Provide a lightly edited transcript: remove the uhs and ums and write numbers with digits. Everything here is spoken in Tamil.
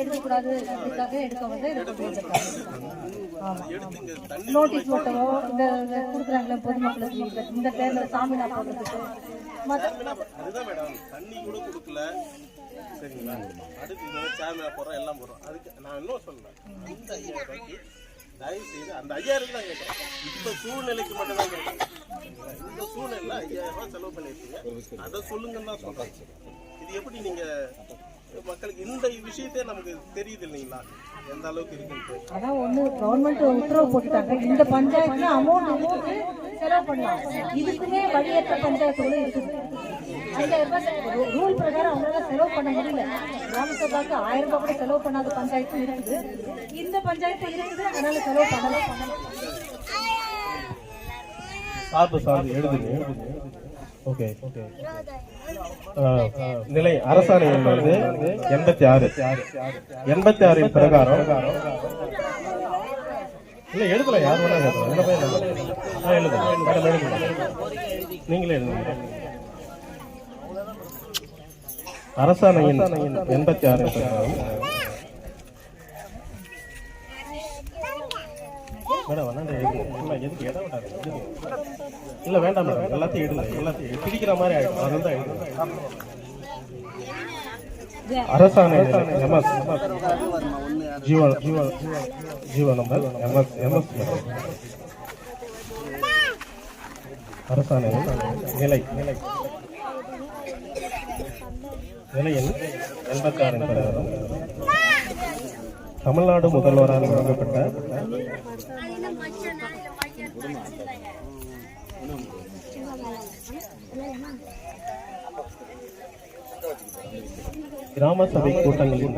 எடுக்கக்கூடாது அதுக்காக எடுக்க வந்து நோட்டீஸ் போட்டவோ இந்த கொடுக்குறாங்களே பொதுமக்களுக்கு இந்த பேர்ல சாமி நான் போடுறதுக்கு அதுதான் மேடம் தண்ணி கூட கொடுக்கல சரிங்களா. அடுத்து சாமியா போடுறோம் எல்லாம் போடுறோம். அதுக்கு நான் இன்னும் சொல்றேன், அந்த 5000 ரூபாய்க்கு தயவு செய்து அந்த 5000 தான் கேட்குறேன். இந்த சூழ்நிலைக்கு மட்டும் தான் கேட்குறேன். இந்த சூழ்நிலை 5000 ரூபாய் செலவு பண்ணிருக்கீங்க, அதை சொல்லுங்கன்னு தான் சொல்றேன். இது எப்படி நீங்க மக்களுக்கு இந்த விஷயத்தே நமக்கு தெரியுது இல்லைங்களா எந்த அளவுக்கு இருக்குன்னு. அதான் ஒண்ணு கவர்மெண்ட் உத்தரவு போட்டுட்டாங்க, இந்த பஞ்சாயத்துல அமௌண்ட் செலவு பண்ணலாம். இதுக்குமே வழியற்ற பஞ்சாயத்துகளும் இருக்குது. 5000 ரூபாய் ரூல் பிரகாரம் அவங்களால செலவு பண்ண முடியல. கிராம சபாக்கு 1000 ரூபாய் கூட செலவு பண்ணாத பஞ்சாயத்தும் இருக்குது. இந்த பஞ்சாயத்து இருக்குது, அதனால செலவு பண்ணலாம். சார்பு எழுதுங்க. Okay okay. நிலை அரசாணை என்பது 86 பிரகாரம் இல்ல எழுதல, யார் வேணா எழுதுங்க. நீங்களே எழுதுங்க. அரசாணையின் 86 பிரகாரம் எதுக்கு இடம் விடாது இல்ல வேண்டாம் மேடம், எல்லாத்தையும் எடுங்க. எல்லாத்தையும் பிடிக்கிற மாதிரி ஆயிடும், அதுதான் எழுதுங்க. அரசாணை ஜீவ நம்பர் அரசாணை நிலை நிலையில் 86 பிரகாரம் தமிழ்நாடு முதல்வரால் வழங்கப்பட்ட கிராம சபை கூட்டங்களில்